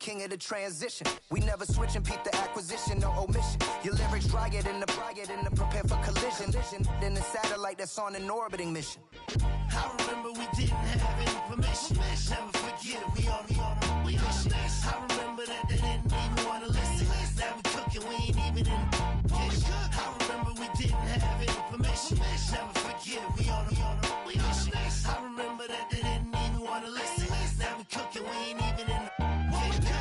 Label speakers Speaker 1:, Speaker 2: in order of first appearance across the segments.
Speaker 1: king of the transition. We never switch and peep the acquisition, no omission. Your lyrics dry it in the prepare for collision. Then the satellite that's on an orbiting mission.
Speaker 2: I remember we didn't have any permission. Never forget it, we on a mission. I remember that they didn't even want to listen. Now we cooking, we ain't even in the kitchen. I remember we didn't have any permission. Never forget it, we on a mission. I remember that they didn't even want to listen. Now we cooking, we ain't even in the kitchen.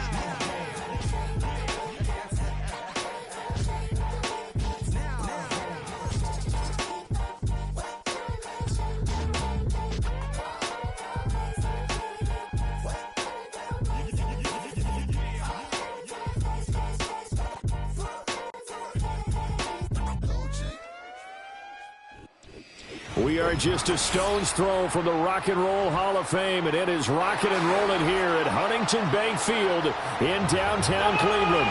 Speaker 3: We are just a stone's throw from the Rock and Roll Hall of Fame, and it is rocking and rolling here at Huntington Bank Field in downtown Cleveland.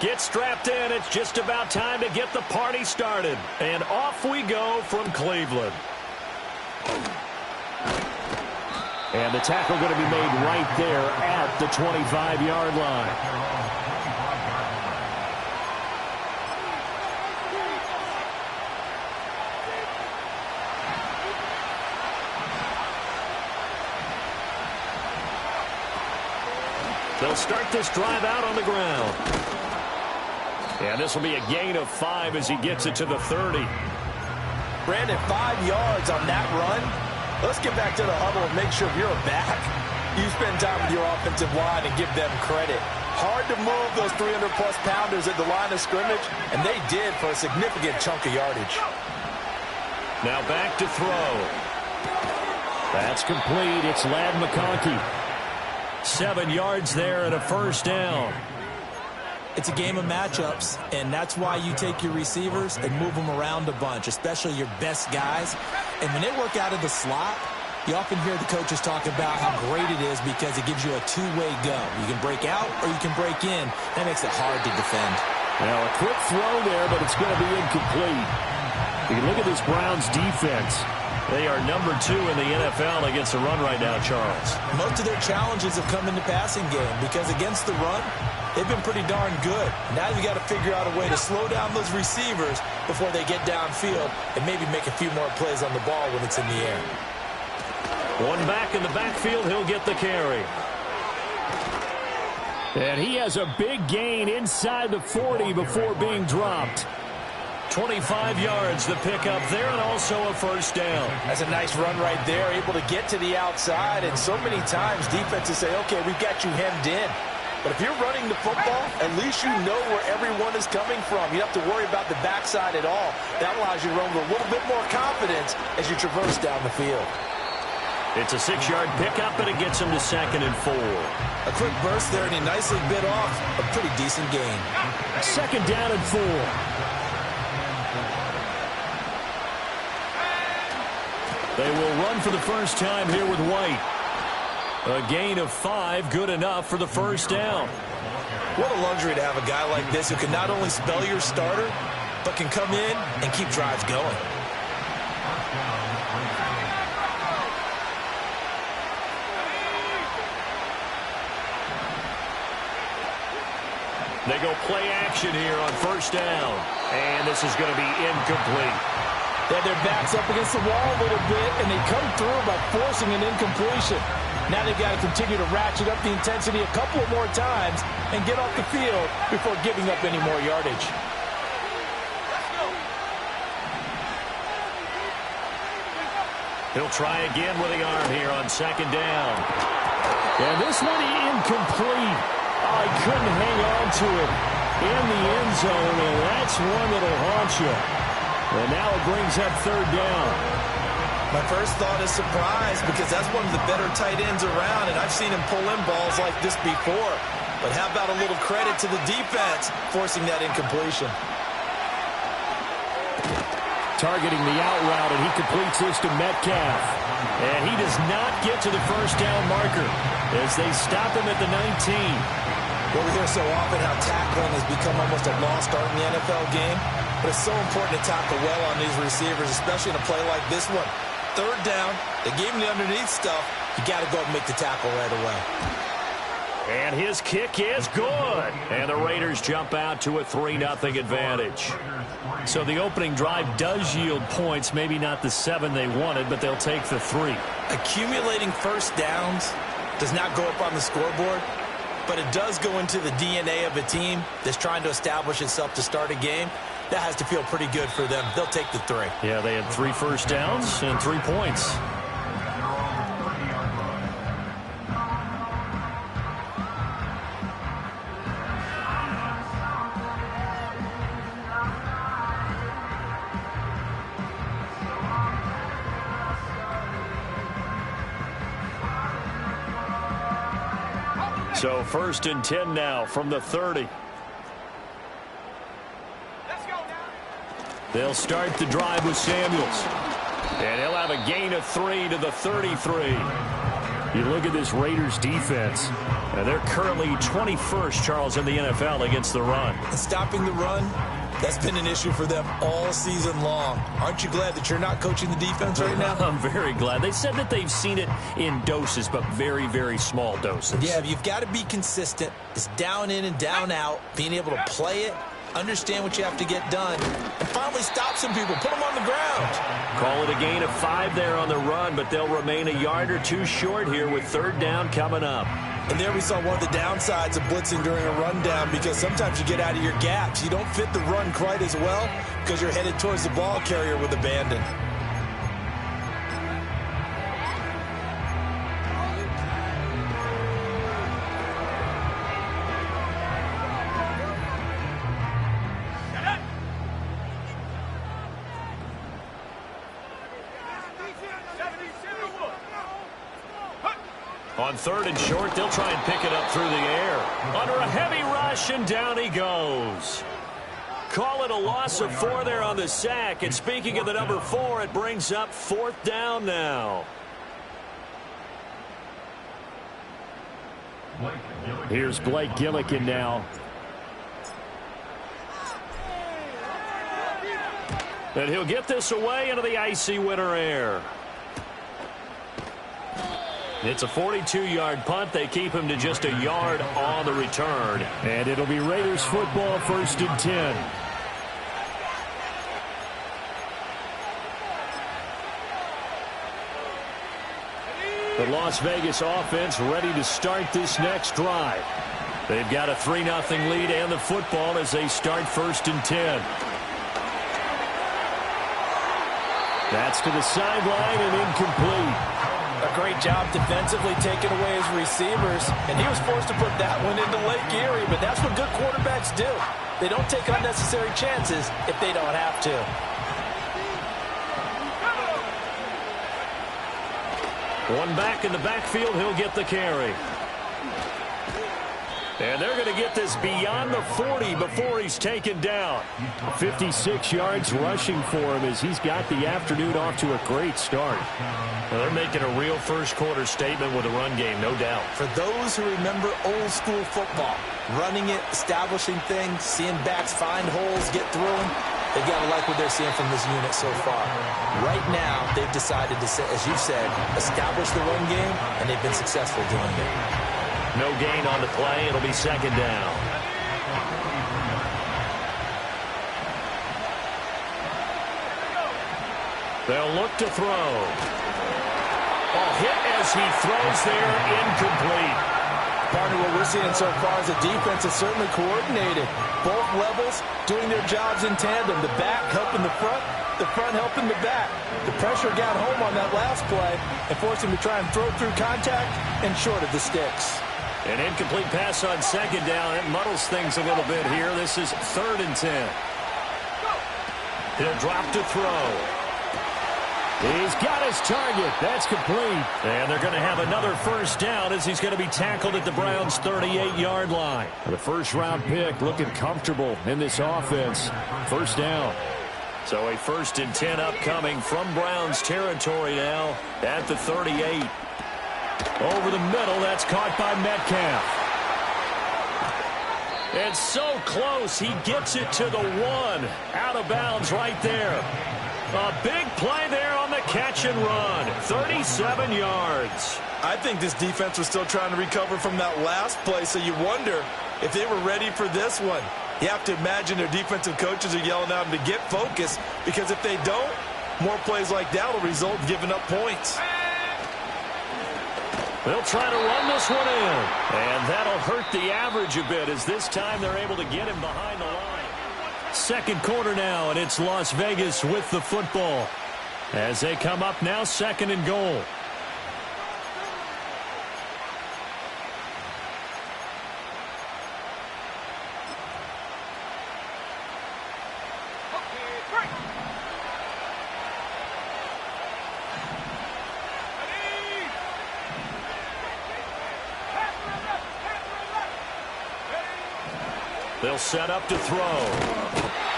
Speaker 3: Get strapped in. It's just about time to get the party started. And off we go from Cleveland. And the tackle going to be made right there at the 25-yard line. They'll start this drive out on the ground. And this will be a gain of 5 as he gets it to the 30.
Speaker 4: Brandon, 5 yards on that run. Let's get back to the huddle and make sure if you're a back, you spend time with your offensive line and give them credit. Hard to move those 300-plus pounders at the line of scrimmage, and they did for a significant chunk of yardage.
Speaker 3: Now back to throw. That's complete. It's Ladd McConkey. 7 yards there and a first down.
Speaker 5: It's a game of matchups, and that's why you take your receivers and move them around a bunch, especially your best guys. And when they work out of the slot, you often hear the coaches talk about how great it is because it gives you a two-way go. You can break out or you can break in. That makes it hard to defend.
Speaker 3: Now a quick throw there, but it's going to be incomplete. You look at this Browns defense. They are number 2 in the NFL against the run right now, Charles.
Speaker 5: Most of their challenges have come in the passing game because against the run, they've been pretty darn good. Now you got to figure out a way to slow down those receivers before they get downfield and maybe make a few more plays on the ball when it's in the air.
Speaker 3: One back in the backfield, he'll get the carry. And he has a big gain inside the 40 before being dropped. 25 yards the pickup there, and also a first down.
Speaker 4: That's a nice run right there, able to get to the outside. And so many times defenses say, okay, we've got you hemmed in. But if you're running the football, at least you know where everyone is coming from. You don't have to worry about the backside at all. That allows you to run with a little bit more confidence as you traverse down the field.
Speaker 3: It's a 6-yard pickup, and it gets him to 2nd and 4.
Speaker 5: A quick burst there, and he nicely bit off a pretty decent gain.
Speaker 3: 2nd down and 4. They will run for the first time here with White. A gain of 5, good enough for the first down.
Speaker 5: What a luxury to have a guy like this who can not only spell your starter, but can come in and keep drives going.
Speaker 3: They go play action here on first down. And this is going to be incomplete.
Speaker 5: They had their backs up against the wall a little bit, and they come through by forcing an incompletion. Now they've got to continue to ratchet up the intensity a couple of more times and get off the field before giving up any more yardage.
Speaker 3: He'll try again with the arm here on 2nd down. And this one incomplete. Oh, he couldn't hang on to it in the end zone, and that's one that'll haunt you. And now it brings up 3rd down.
Speaker 5: My first thought is surprise because that's one of the better tight ends around, and I've seen him pull in balls like this before. But how about a little credit to the defense forcing that incompletion?
Speaker 3: targeting the out route, and he completes this to Metcalf. And he does not get to the first down marker as they stop him at the 19.
Speaker 5: Well, we hear so often how tackling has become almost a lost art in the NFL game, but it's so important to tackle well on these receivers, especially in a play like this one. Third down, they gave him the underneath stuff. You got to go and make the tackle right away.
Speaker 3: And his kick is good. And the Raiders jump out to a 3-0 advantage. So the opening drive does yield points, maybe not the 7 they wanted, but they'll take the 3.
Speaker 5: Accumulating first downs does not go up on the scoreboard, but it does go into the DNA of a team that's trying to establish itself to start a game. That has to feel pretty good for them. They'll take the 3.
Speaker 3: Yeah, they had 3 first downs and 3 points. So 1st and 10 now from the 30. They'll start the drive with Samuels. And he'll have a gain of 3 to the 33. You look at this Raiders defense, and they're currently 21st, Charles, in the NFL against the run.
Speaker 5: And stopping the run, that's been an issue for them all season long. Aren't you glad that you're not coaching the defense right now?
Speaker 3: I'm very glad. They said that they've seen it in doses, but very, very small doses.
Speaker 5: Yeah, you've got to be consistent. It's down in and down out, being able to play it, understand what you have to get done, and finally stop some people, put them on the ground.
Speaker 3: Call it a gain of 5 there on the run, but they'll remain a yard or 2 short here with 3rd down coming up.
Speaker 5: And there we saw one of the downsides of blitzing during a rundown, because sometimes you get out of your gaps. You don't fit the run quite as well because you're headed towards the ball carrier with abandon.
Speaker 3: On 3rd and short, they'll try and pick it up through the air. Under a heavy rush, and down he goes. Call it a loss of 4 there on the sack. And speaking of the number 4, it brings up 4th down now. Here's Blake Gillikin now. And he'll get this away into the icy winter air. It's a 42-yard punt. They keep him to just a yard on the return. And it'll be Raiders football, 1st and 10. The Las Vegas offense ready to start this next drive. They've got a 3-0 lead and the football as they start 1st and 10. That's to the sideline and incomplete.
Speaker 5: A great job defensively taking away his receivers, and he was forced to put that one into Lake Erie, but that's what good quarterbacks do. They don't take unnecessary chances if they don't have to.
Speaker 3: One back in the backfield, he'll get the carry. And they're going to get this beyond the 40 before he's taken down. 56 yards rushing for him as he's got the afternoon off to a great start. Well, they're making a real first-quarter statement with a run game, no doubt.
Speaker 5: For those who remember old-school football, running it, establishing things, seeing backs find holes, get through them, they've got to like what they're seeing from this unit so far. Right now, they've decided to, as you said, establish the run game, and they've been successful doing it.
Speaker 3: No gain on the play. It'll be 2nd down. They'll look to throw. Hit as he throws there, incomplete.
Speaker 5: Partner, what we're seeing so far is the defense is certainly coordinated. Both levels doing their jobs in tandem. The back helping the front helping the back. The pressure got home on that last play and forced him to try and throw through contact and short of the sticks.
Speaker 3: An incomplete pass on 2nd down. It muddles things a little bit here. This is 3rd and 10. He'll drop to throw. He's got his target. That's complete. And they're going to have another 1st down as he's going to be tackled at the Browns' 38-yard line. The 1st-round pick looking comfortable in this offense. 1st down. So a 1st and 10 upcoming from Browns territory now at the 38. Over the middle, that's caught by Metcalf. It's so close, he gets it to the 1. Out of bounds right there. A big play there on the catch and run. 37 yards.
Speaker 4: I think this defense was still trying to recover from that last play, so you wonder if they were ready for this one. You have to imagine their defensive coaches are yelling at them to get focused, because if they don't, more plays like that will result in giving up points.
Speaker 3: They'll try to run this one in, and that'll hurt the average a bit, as this time they're able to get him behind the line. Second quarter now, and it's Las Vegas with the football as they come up now 2nd and goal. They'll set up to throw.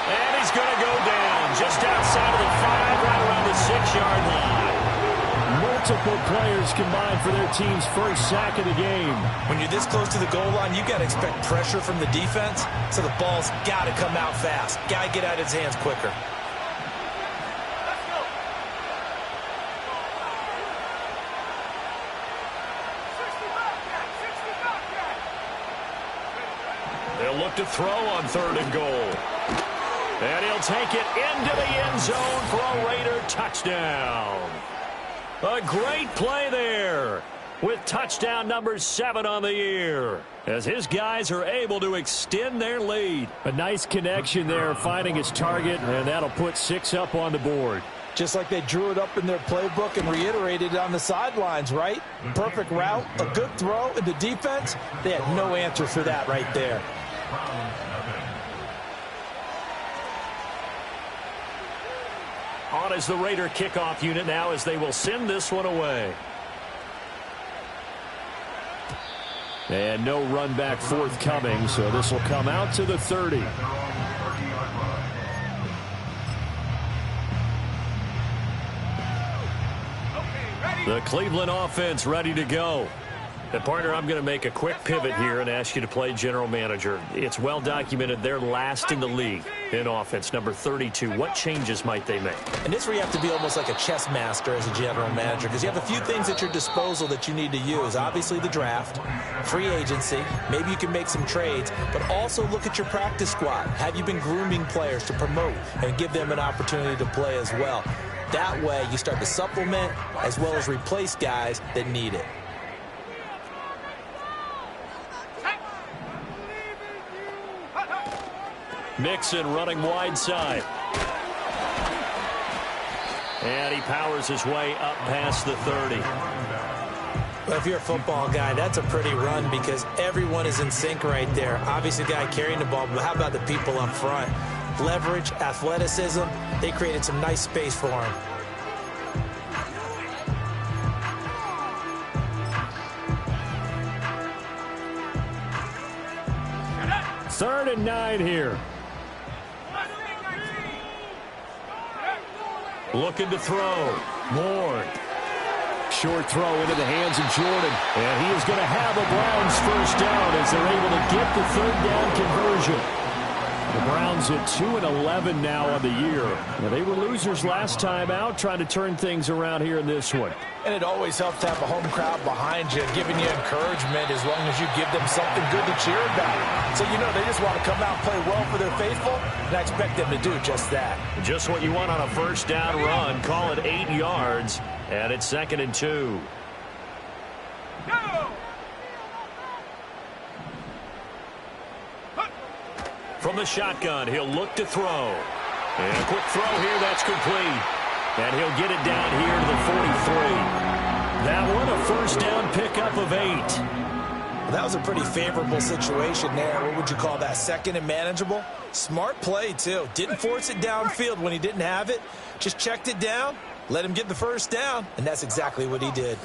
Speaker 3: And he's going to go down just outside of the 5, right around the 6-yard line. Multiple players combined for their team's first sack of the game.
Speaker 5: When you're this close to the goal line, you've got to expect pressure from the defense, so the ball's got to come out fast. Got to get out of his hands quicker.
Speaker 3: They'll look to throw on 3rd and goal. And he'll take it into the end zone for a Raider touchdown. A great play there with touchdown number 7 on the year, as his guys are able to extend their lead. A nice connection there, finding his target, and that'll put 6 up on the board.
Speaker 5: Just like they drew it up in their playbook and reiterated it on the sidelines, right? Perfect route, a good throw, and the defense, they had no answer for that right there.
Speaker 3: On is the Raider kickoff unit now, as they will send this one away. And no run back forthcoming, so this will come out to the 30. The Cleveland offense ready to go. And partner, I'm going to make a quick pivot here and ask you to play general manager. It's well documented they're last in the league in offense, number 32. What changes might they make?
Speaker 5: And this is where you have to be almost like a chess master as a general manager, because you have a few things at your disposal that you need to use. Obviously the draft, free agency, maybe you can make some trades, but also look at your practice squad. Have you been grooming players to promote and give them an opportunity to play as well? That way you start to supplement as well as replace guys that need it.
Speaker 3: Mixon running wide side. And he powers his way up past the 30.
Speaker 5: Well, if you're a football guy, that's a pretty run because everyone is in sync right there. Obviously, the guy carrying the ball, but how about the people up front? Leverage, athleticism, they created some nice space for him.
Speaker 3: Third and 9 here. Looking to throw. Ward. Short throw into the hands of Jordan. And he is going to have a Browns first down as they're able to get the 3rd down conversion. The Browns at 2-11 now on the year. Now, they were losers last time out, trying to turn things around here in this one.
Speaker 5: And it always helps to have a home crowd behind you, giving you encouragement as long as you give them something good to cheer about. So, you know, they just want to come out and play well for their faithful, and I expect them to do just that.
Speaker 3: Just what you want on a first down run. Call it 8 yards, and it's 2nd and 2. From the shotgun, he'll look to throw. And a quick throw here, that's complete. And he'll get it down here to the 43. That one, a first down pickup of 8.
Speaker 5: Well, that was a pretty favorable situation there. What would you call that, 2nd and manageable? Smart play, too. Didn't force it downfield when he didn't have it. Just checked it down, let him get the first down, and that's exactly what he did.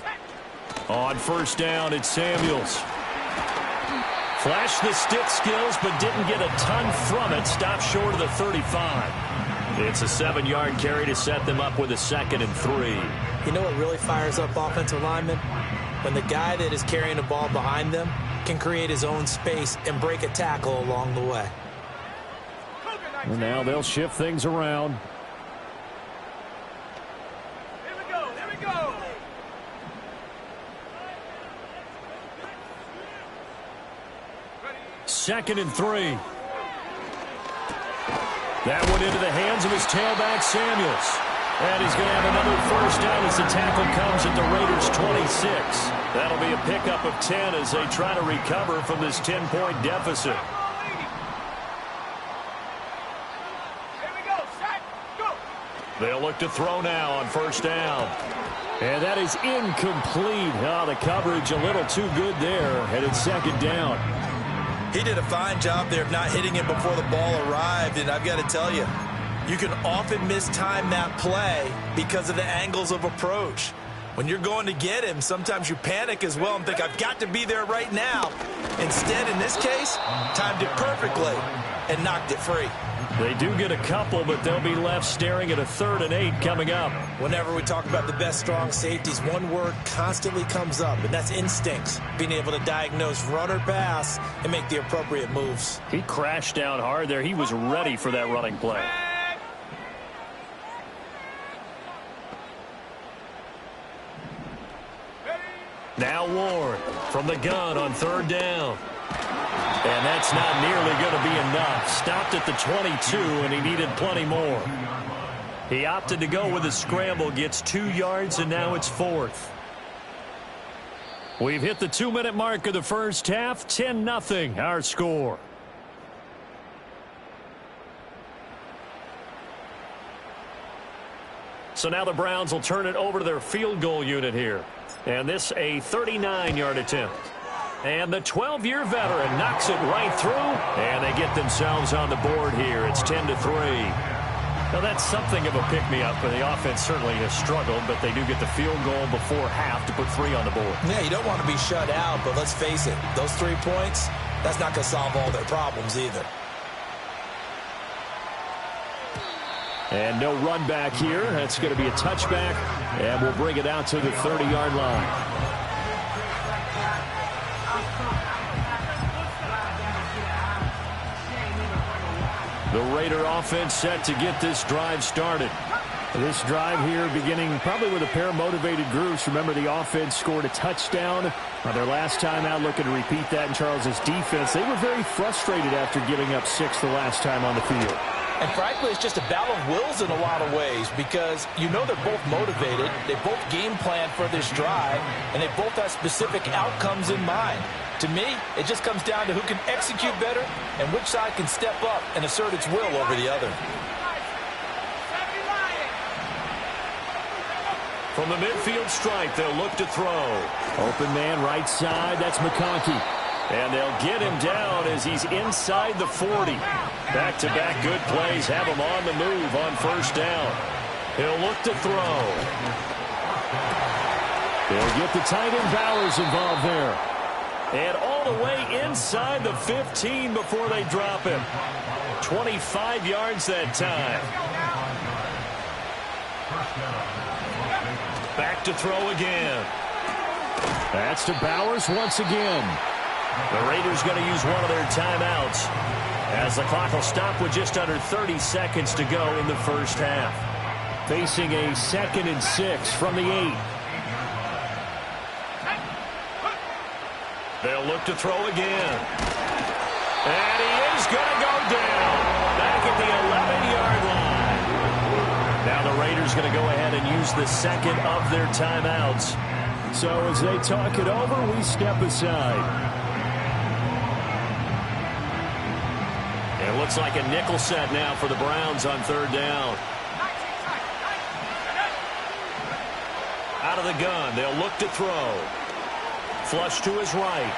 Speaker 3: On first down, it's Samuels. Flashed the stick skills, but didn't get a ton from it. Stopped short of the 35. It's a 7-yard carry to set them up with a 2nd and 3.
Speaker 5: You know what really fires up offensive linemen? When the guy that is carrying the ball behind them can create his own space and break a tackle along the way.
Speaker 3: And now they'll shift things around.
Speaker 2: Here we go, here we go.
Speaker 3: Second and 3. That one into the hands of his tailback, Samuels. And he's going to have another first down as the tackle comes at the Raiders' 26. That'll be a pickup of 10 as they try to recover from this 10-point deficit.
Speaker 2: Here we go, set, go.
Speaker 3: They'll look to throw now on first down. And that is incomplete. Oh, the coverage a little too good there. Headed second down.
Speaker 5: He did a fine job there of not hitting it before the ball arrived, and I've got to tell you, you can often mistime that play because of the angles of approach. When you're going to get him, sometimes you panic as well and think, I've got to be there right now. Instead, in this case, timed it perfectly and knocked it free.
Speaker 3: They do get a couple, but they'll be left staring at a 3rd and 8 coming up.
Speaker 5: Whenever we talk about the best strong safeties, one word constantly comes up, and that's instincts. Being able to diagnose run or pass and make the appropriate moves.
Speaker 3: He crashed down hard there. He was ready for that running play. Now Ward from the gun on 3rd down. And that's not nearly going to be enough. Stopped at the 22, and he needed plenty more. He opted to go with a scramble, gets 2 yards, and now it's 4th. We've hit the 2-minute mark of the first half. 10-0, our score. So now the Browns will turn it over to their field goal unit here. And this a 39-yard attempt. And the 12-year veteran knocks it right through, and they get themselves on the board here. It's 10-3. Now, that's something of a pick-me-up, and the offense certainly has struggled, but they do get the field goal before half to put 3 on the board.
Speaker 5: Yeah, you don't want to be shut out, but let's face it, those 3 points, that's not going to solve all their problems either.
Speaker 3: And no run back here. That's going to be a touchback, and we'll bring it out to the 30-yard line. The Raider offense set to get this drive started. This drive here beginning probably with a pair of motivated groups. Remember, the offense scored a touchdown on their last time out, looking to repeat that in Charles's defense. They were very frustrated after giving up 6 the last time on the field.
Speaker 5: And frankly, it's just a battle of wills in a lot of ways because you know they're both motivated, they both game plan for this drive, and they both have specific outcomes in mind. To me, it just comes down to who can execute better and which side can step up and assert its will over the other.
Speaker 3: From the midfield stripe, they'll look to throw. Open man right side, that's McConkey. And they'll get him down as he's inside the 40. Back-to-back good plays have him on the move on first down. He'll look to throw. They'll get the tight end Bowers involved there. And all the way inside the 15 before they drop him. 25 yards that time. Back to throw again. That's to Bowers once again. The Raiders going to use one of their timeouts as the clock will stop with just under 30 seconds to go in the first half. Facing a 2nd and 6 from the 8. They'll look to throw again. And he is going to go down back at the 11-yard line. Now the Raiders going to go ahead and use the second of their timeouts. So as they talk it over, we step aside. It looks like a nickel set now for the Browns on 3rd down. Out of the gun, they'll look to throw. Flush to his right.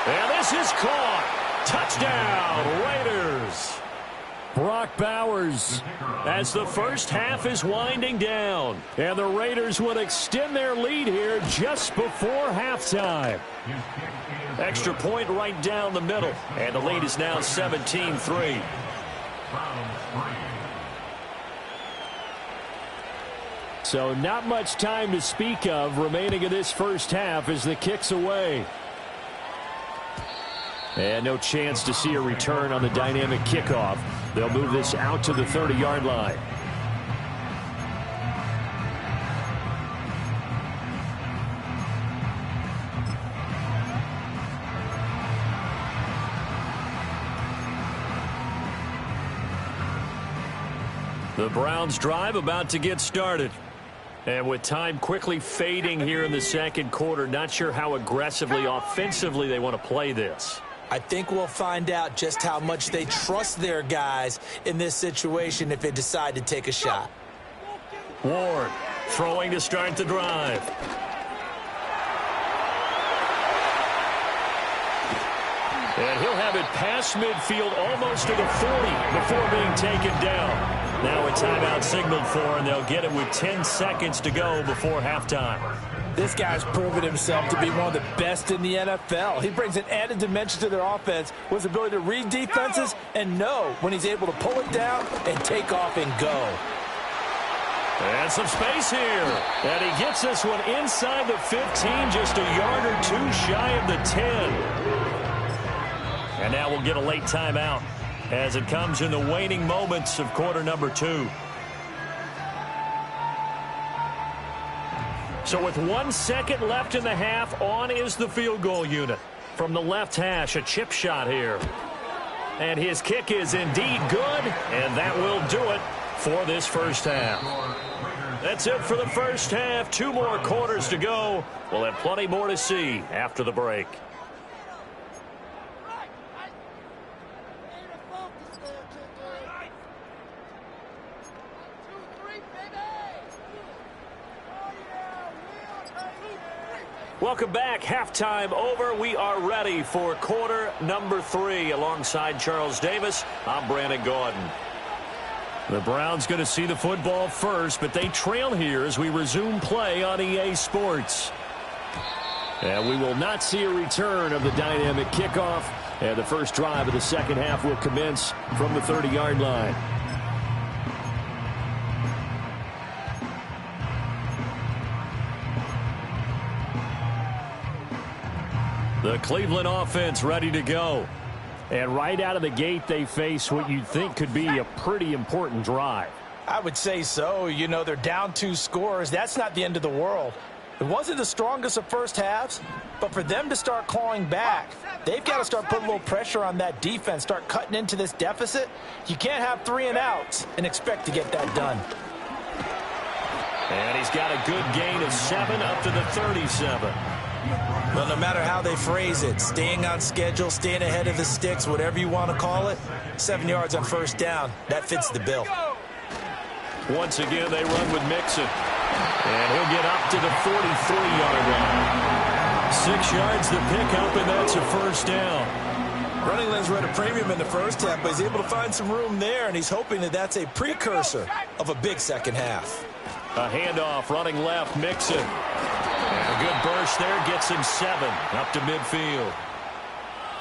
Speaker 3: And this is caught. Touchdown, Raiders. Brock Bowers as the first half is winding down. And the Raiders would extend their lead here just before halftime. Extra point right down the middle. And the lead is now 17-3. So not much time to speak of remaining in this first half as the kick's away. And no chance to see a return on the dynamic kickoff. They'll move this out to the 30-yard line. The Browns drive about to get started. And with time quickly fading here in the second quarter, not sure how aggressively, offensively they want to play this.
Speaker 5: I think we'll find out just how much they trust their guys in this situation if they decide to take a shot.
Speaker 3: Ward throwing to start the drive. And he'll have it past midfield almost to the 40 before being taken down. Now a timeout signaled for, and they'll get it with 10 seconds to go before halftime.
Speaker 5: This guy's proven himself to be one of the best in the NFL. He brings an added dimension to their offense with his ability to read defenses and know when he's able to pull it down and take off and go.
Speaker 3: And some space here. And he gets this one inside the 15, just a yard or two shy of the 10. And now we'll get a late timeout as it comes in the waning moments of quarter number 2. So with 1 second left in the half, on is the field goal unit. From the left hash, a chip shot here. And his kick is indeed good, and that will do it for this first half. That's it for the first half. 2 more quarters to go. We'll have plenty more to see after the break. Welcome back. Halftime over. We are ready for quarter number 3. Alongside Charles Davis, I'm Brandon Gordon. The Browns going to see the football first, but they trail here as we resume play on EA Sports. And we will not see a return of the dynamic kickoff. And the first drive of the second half will commence from the 30-yard line. The Cleveland offense ready to go. And right out of the gate, they face what you'd think could be a pretty important drive.
Speaker 5: I would say so. You know, they're down 2 scores. That's not the end of the world. It wasn't the strongest of first halves, but for them to start clawing back, they've got to start putting a little pressure on that defense, start cutting into this deficit. You can't have 3 and outs and expect to get that done.
Speaker 3: And he's got a good gain of 7 up to the 37.
Speaker 5: Well, no matter how they phrase it, staying on schedule, staying ahead of the sticks, whatever you want to call it, 7 yards on first down, that fits the bill.
Speaker 3: Once again, they run with Mixon. And he'll get up to the 43-yard line. 6 yards the pickup, and that's a first down.
Speaker 5: Running lanes were at a premium in the first half, but he's able to find some room there, and he's hoping that that's a precursor of a big second half.
Speaker 3: A handoff, running left, Mixon. And a good burst there, gets him 7 up to midfield.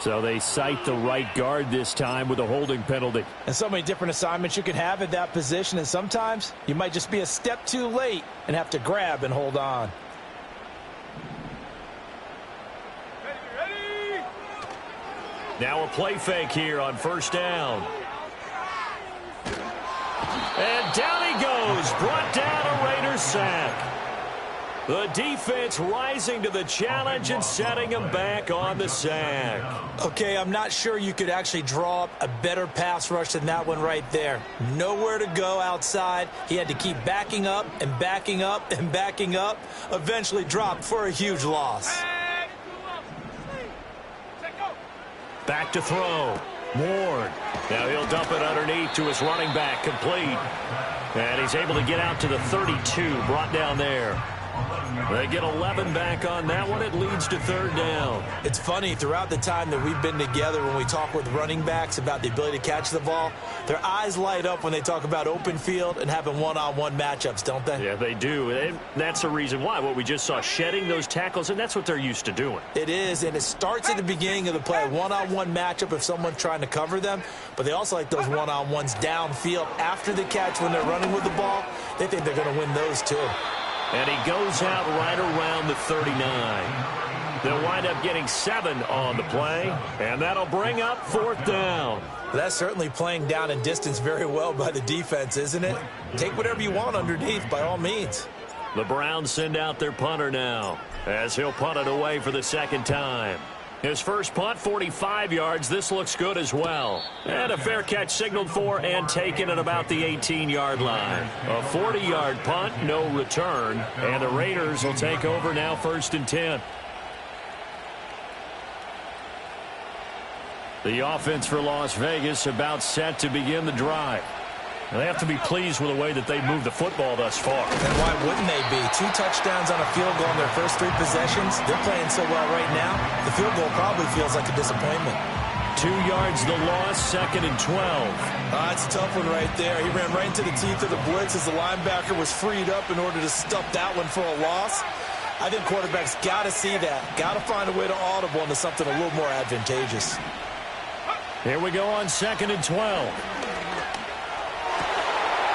Speaker 3: So they cite the right guard this time with a holding penalty.
Speaker 5: And so many different assignments you can have at that position, and sometimes you might just be a step too late and have to grab and hold on.
Speaker 3: Now a play fake here on first down. And down he goes, brought down a Raiders sack. The defense rising to the challenge and setting him back on the sack.
Speaker 5: Okay, I'm not sure you could actually draw up a better pass rush than that one right there. Nowhere to go outside. He had to keep backing up and backing up and backing up. Eventually dropped for a huge loss.
Speaker 3: Back to throw. Ward. Now he'll dump it underneath to his running back, complete. And he's able to get out to the 32, brought down there. They get 11 back on that one. It leads to third down.
Speaker 5: It's funny, throughout the time that we've been together, when we talk with running backs about the ability to catch the ball, their eyes light up when they talk about open field and having one-on-one matchups, don't they?
Speaker 3: Yeah, they do. And that's the reason why. What we just saw, shedding those tackles, and that's what they're used to doing.
Speaker 5: It is, and it starts at the beginning of the play. One-on-one matchup if someone's trying to cover them, but they also like those one-on-ones downfield after the catch when they're running with the ball. They think they're going to win those too.
Speaker 3: And he goes out right around the 39. They'll wind up getting 7 on the play, and that'll bring up fourth down.
Speaker 5: That's certainly playing down and distance very well by the defense, isn't it? Take whatever you want underneath, by all means.
Speaker 3: The Browns send out their punter now, as he'll punt it away for the second time. His first punt, 45 yards. This looks good as well. And a fair catch signaled for and taken at about the 18-yard line. A 40-yard punt, no return. And the Raiders will take over now, 1st and 10. The offense for Las Vegas about set to begin the drive. They have to be pleased with the way that they moved the football thus far.
Speaker 5: And why wouldn't they be? 2 touchdowns on a field goal in their first 3 possessions. They're playing so well right now, the field goal probably feels like a disappointment.
Speaker 3: 2 yards the loss, 2nd and 12.
Speaker 5: That's a tough one right there. He ran right into the teeth of the blitz as the linebacker was freed up in order to stuff that one for a loss. I think quarterbacks got to see that. Got to find a way to audible into something a little more advantageous.
Speaker 3: Here we go on 2nd and 12.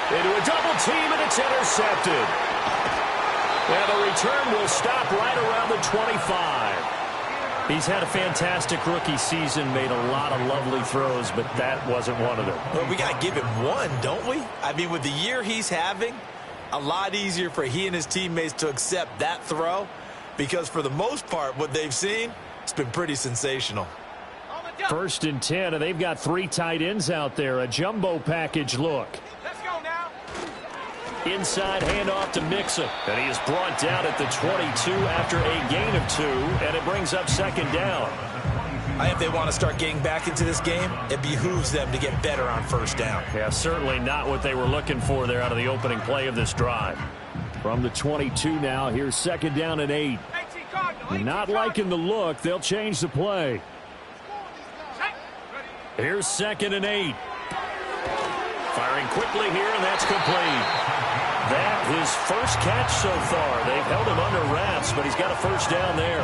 Speaker 3: Into a double team, and it's intercepted. And the return will stop right around the 25. He's had a fantastic rookie season, made a lot of lovely throws, but that wasn't one of them.
Speaker 5: Well, we got to give him one, don't we? I mean, with the year he's having, a lot easier for he and his teammates to accept that throw, because for the most part, what they've seen, it's been pretty sensational.
Speaker 3: 1st and 10, and they've got 3 tight ends out there. A jumbo package look. Inside handoff to Mixon. And he is brought down at the 22 after a gain of 2, and it brings up 2nd down.
Speaker 5: I think if they want to start getting back into this game, it behooves them to get better on 1st down.
Speaker 3: Yeah, certainly not what they were looking for there out of the opening play of this drive. From the 22 now, here's 2nd down and 8. Not liking the look. They'll change the play. Here's 2nd and 8. Firing quickly here, and that's complete. That his first catch so far. They've held him under wraps, but he's got a 1st down there.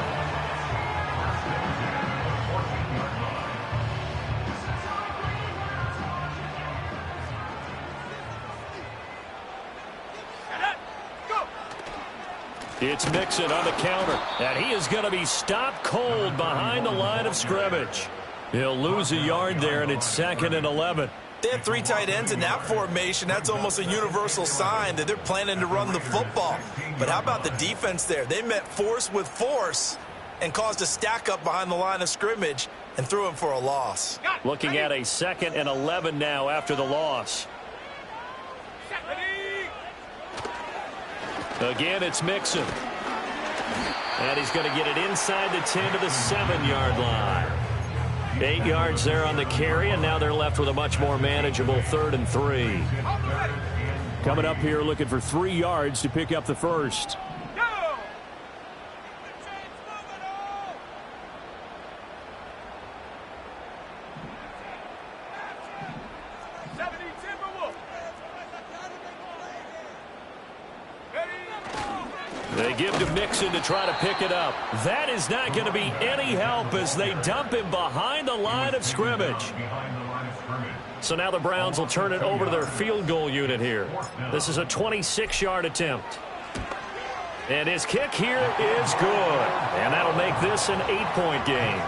Speaker 3: It's Mixon on the counter, and he is going to be stopped cold behind the line of scrimmage. He'll lose a yard there, and it's 2nd and 11.
Speaker 5: They have 3 tight ends in that formation. That's almost a universal sign that they're planning to run the football. But how about the defense there? They met force with force and caused a stack up behind the line of scrimmage and threw him for a loss.
Speaker 3: Looking at a 2nd and 11 now after the loss. Again, it's Mixon. And he's going to get it inside the 10 to the 7-yard line. 8 yards there on the carry, and now they're left with a much more manageable 3rd and 3. Coming up here looking for 3 yards to pick up the first. They give to Mixon to try to pick it up. That is not going to be any help as they dump him behind the line of scrimmage. So now the Browns will turn it over to their field goal unit here. This is a 26-yard attempt. And his kick here is good. And that'll make this an 8-point game.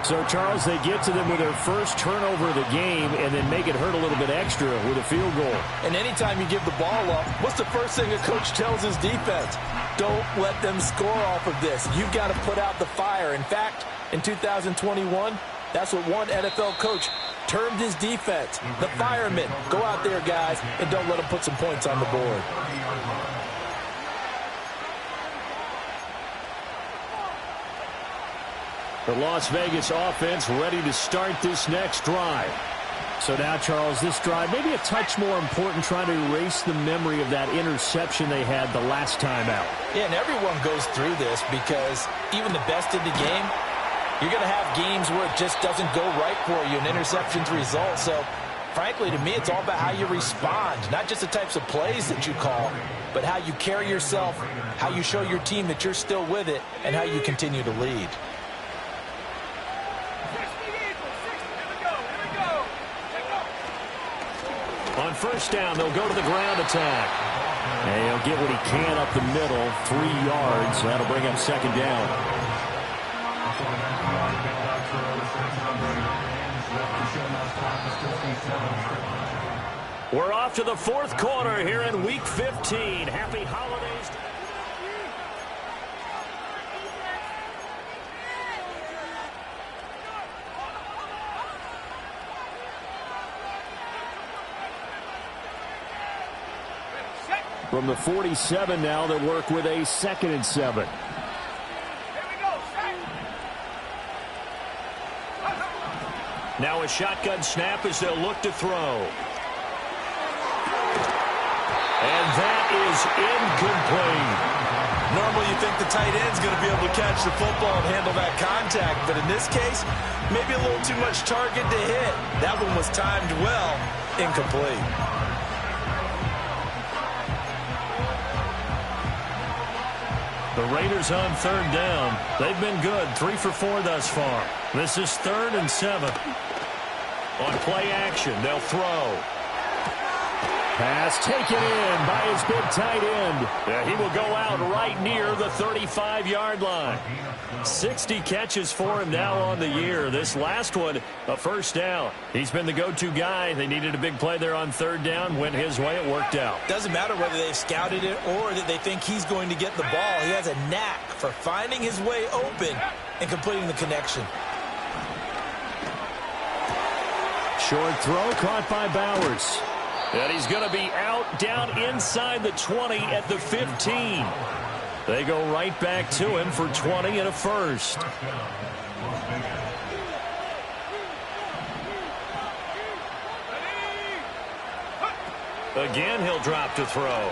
Speaker 3: So, Charles, they get to them with their first turnover of the game and then make it hurt a little bit extra with a field goal.
Speaker 5: And anytime you give the ball up, what's the first thing a coach tells his defense? Don't let them score off of this. You've got to put out the fire. In fact, in 2021, that's what one NFL coach termed his defense. The firemen. Go out there, guys, and don't let them put some points on the board.
Speaker 3: The Las Vegas offense ready to start this next drive. So now, Charles, this drive maybe a touch more important, trying to erase the memory of that interception they had the last time out.
Speaker 5: Yeah, and everyone goes through this because even the best in the game, you're going to have games where it just doesn't go right for you, and interceptions result. So, frankly, to me, it's all about how you respond, not just the types of plays that you call, but how you carry yourself, how you show your team that you're still with it, and how you continue to lead.
Speaker 3: On first down, they'll go to the ground attack. And he'll get what he can up the middle, 3 yards. That'll bring up second down. We're off to the fourth quarter here in Week 15. Happy holidays. From the 47 now, they work with a 2nd and 7. Now a shotgun snap as they'll look to throw. And that is incomplete.
Speaker 4: Normally you think the tight end's going to be able to catch the football and handle that contact, but in this case, maybe a little too much target to hit. That one was timed well, incomplete.
Speaker 3: The Raiders on third down. They've been good, 3 for 4 thus far. This is 3rd and 7. On play action, they'll throw. Pass taken in by his big tight end. He will go out right near the 35-yard line. 60 catches for him now on the year. This last one, a first down. He's been the go-to guy. They needed a big play there on third down. Went his way. It worked out.
Speaker 5: Doesn't matter whether they've scouted it or that they think he's going to get the ball. He has a knack for finding his way open and completing the connection.
Speaker 3: Short throw caught by Bowers. And he's going to be out down inside the 20 at the 15. They go right back to him for 20 and a first. Again, he'll drop to throw.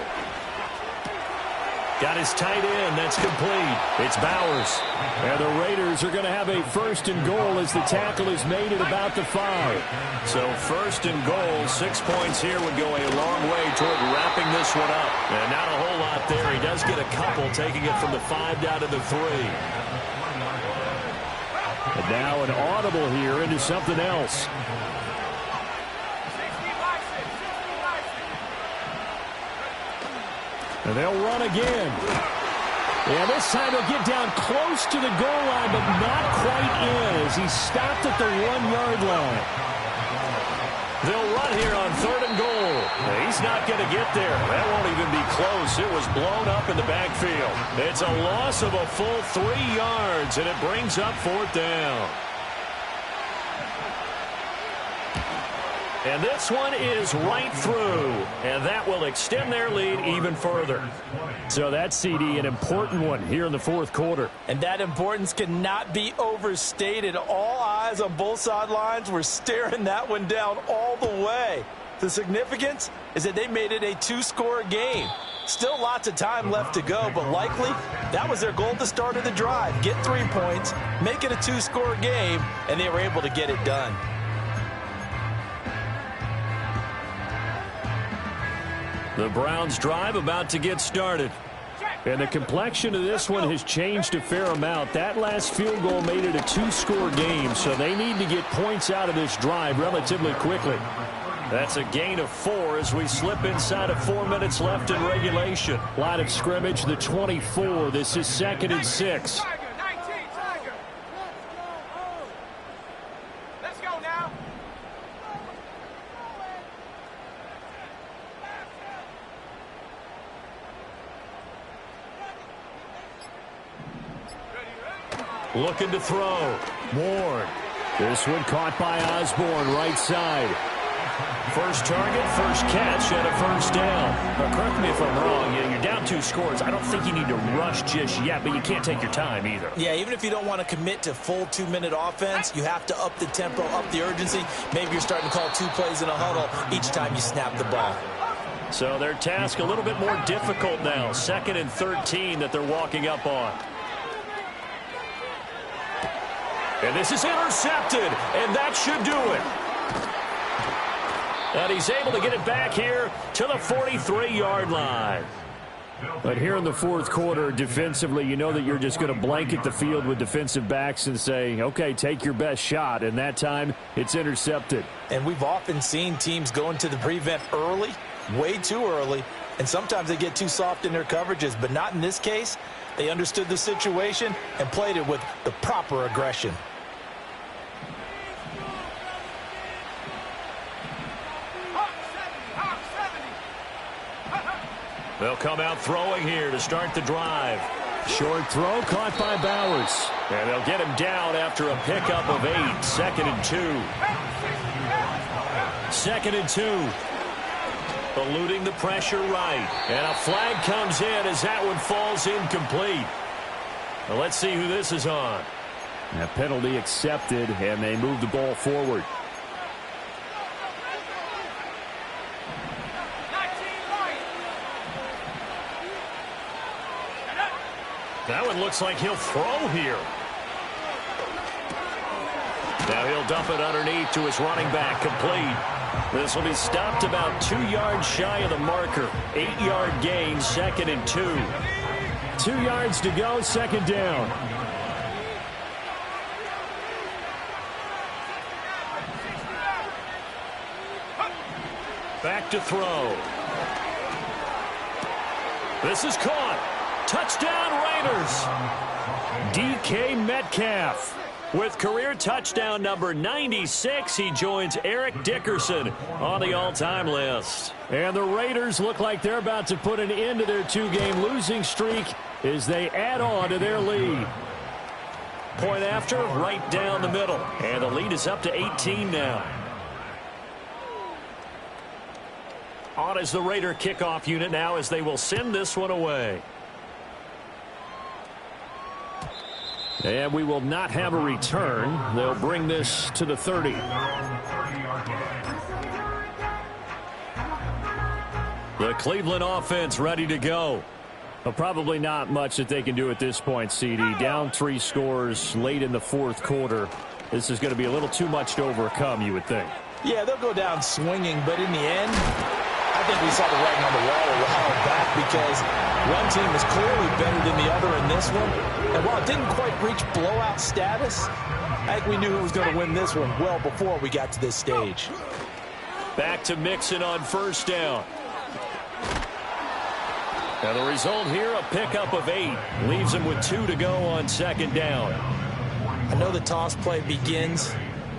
Speaker 3: Got his tight end. That's complete. It's Bowers. And the Raiders are going to have a 1st and goal as the tackle is made at about the 5. So 1st and goal, 6 points here would go a long way toward wrapping this one up. And not a whole lot there. He does get a couple, taking it from the 5 down to the 3. And now an audible here into something else. And they'll run again. And this time they'll get down close to the goal line, but not quite in as he stopped at the 1-yard line. They'll run here on 3rd and goal. He's not going to get there. That won't even be close. It was blown up in the backfield. It's a loss of a full 3 yards, and it brings up 4th down. And this one is right through, and that will extend their lead even further. So that's, CD, an important one here in the 4th quarter.
Speaker 5: And that importance cannot be overstated. All eyes on both sidelines were staring that one down all the way. The significance is that they made it a 2-score game. Still lots of time left to go, but likely that was their goal at the start of the drive. Get 3 points, make it a 2-score game, and they were able to get it done.
Speaker 3: The Browns' drive about to get started. And the complexion of this one has changed a fair amount. That last field goal made it a 2-score game, so they need to get points out of this drive relatively quickly. That's a gain of 4 as we slip inside of 4 minutes left in regulation. Line of scrimmage, the 24. This is 2nd and 6. Looking to throw. Ward. This one caught by Osborne, right side. First target, first catch, and a first down. Now, correct me if I'm wrong. You're down 2 scores. I don't think you need to rush just yet, but you can't take your time either.
Speaker 5: Yeah, even if you don't want to commit to full 2-minute offense, you have to up the tempo, up the urgency. Maybe you're starting to call 2 plays in a huddle each time you snap the ball.
Speaker 3: So their task a little bit more difficult now. 2nd and 13 that they're walking up on. And this is intercepted, and that should do it. And he's able to get it back here to the 43-yard line. But here in the 4th quarter, defensively, you know that you're just going to blanket the field with defensive backs and say, okay, take your best shot. And that time, it's intercepted.
Speaker 5: And we've often seen teams go into the prevent early, way too early, and sometimes they get too soft in their coverages. But not in this case. They understood the situation and played it with the proper aggression.
Speaker 3: They'll come out throwing here to start the drive. Short throw caught by Bowers. And they'll get him down after a pickup of 8. 2nd and 2. 2nd and 2. Eluding the pressure right. And a flag comes in as that one falls incomplete. Well, let's see who this is on. A penalty accepted, and they move the ball forward. That one looks like he'll throw here. Now he'll dump it underneath to his running back, complete. This will be stopped about 2 yards shy of the marker. 8-yard gain, 2nd and 2. 2 yards to go, 2nd down. Back to throw. This is caught. Touchdown Raiders. DK Metcalf with career touchdown number 96. He joins Eric Dickerson on the all-time list. And the Raiders look like they're about to put an end to their 2-game losing streak as they add on to their lead. Point after, right down the middle. And the lead is up to 18 now. On is the Raider kickoff unit now as they will send this one away. And we will not have a return. They'll bring this to the 30. The Cleveland offense ready to go. Well, probably not much that they can do at this point, CD. Down 3 scores late in the 4th quarter. This is going to be a little too much to overcome, you would think.
Speaker 5: Yeah, they'll go down swinging, but in the end, I think we saw the writing on the wall a while back because one team is clearly better than the other in this one. And while it didn't quite reach blowout status, I think we knew who was going to win this one well before we got to this stage.
Speaker 3: Back to Mixon on 1st down. Now the result here, a pickup of 8. Leaves him with 2 to go on 2nd down.
Speaker 5: I know the toss play begins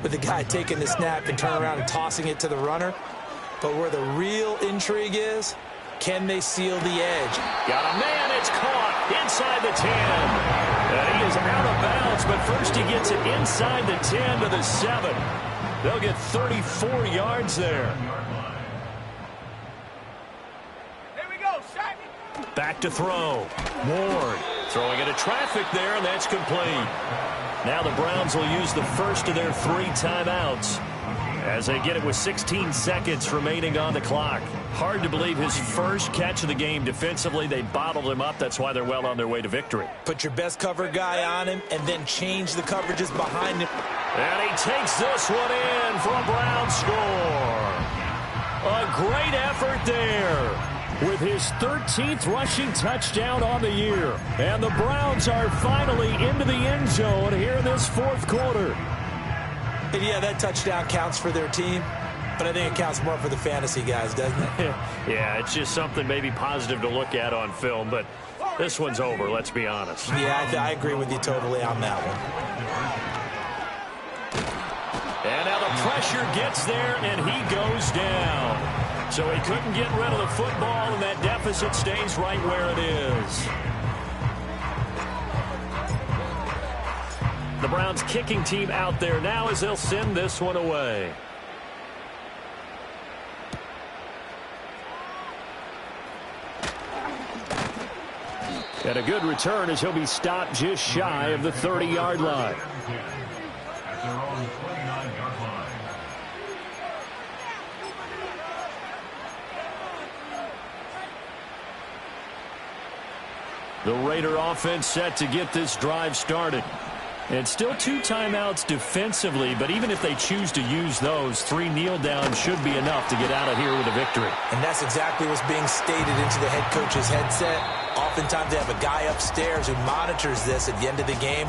Speaker 5: with the guy taking the snap and turning around and tossing it to the runner. But where the real intrigue is, can they seal the edge?
Speaker 3: Got a man, it's caught inside the 10. And he is out of bounds, but first he gets it inside the 10 to the 7. They'll get 34 yards there.
Speaker 2: Here we go, Shaq.
Speaker 3: Back to throw. Ward throwing into traffic there, and that's complete. Now the Browns will use the first of their 3 timeouts as they get it with 16 seconds remaining on the clock. Hard to believe his first catch of the game defensively. They bottled him up. That's why they're well on their way to victory.
Speaker 5: Put your best cover guy on him and then change the coverages behind him.
Speaker 3: And he takes this one in for a Brown score. A great effort there with his 13th rushing touchdown on the year. And the Browns are finally into the end zone here in this 4th quarter.
Speaker 5: And yeah, that touchdown counts for their team, but I think it counts more for the fantasy guys, doesn't it?
Speaker 3: Yeah, it's just something maybe positive to look at on film, but this one's over, let's be honest.
Speaker 5: Yeah, I agree with you totally on that one.
Speaker 3: And now the pressure gets there, and he goes down. So he couldn't get rid of the football, and that deficit stays right where it is. The Browns kicking team out there now as they'll send this one away. And a good return as he'll be stopped just shy of the 30-yard line.
Speaker 6: At their own 29-yard line.
Speaker 3: The Raider offense set to get this drive started. And still 2 timeouts defensively, but even if they choose to use those, 3 kneel downs should be enough to get out of here with a victory.
Speaker 5: And that's exactly what's being stated into the head coach's headset. Oftentimes they have a guy upstairs who monitors this at the end of the game.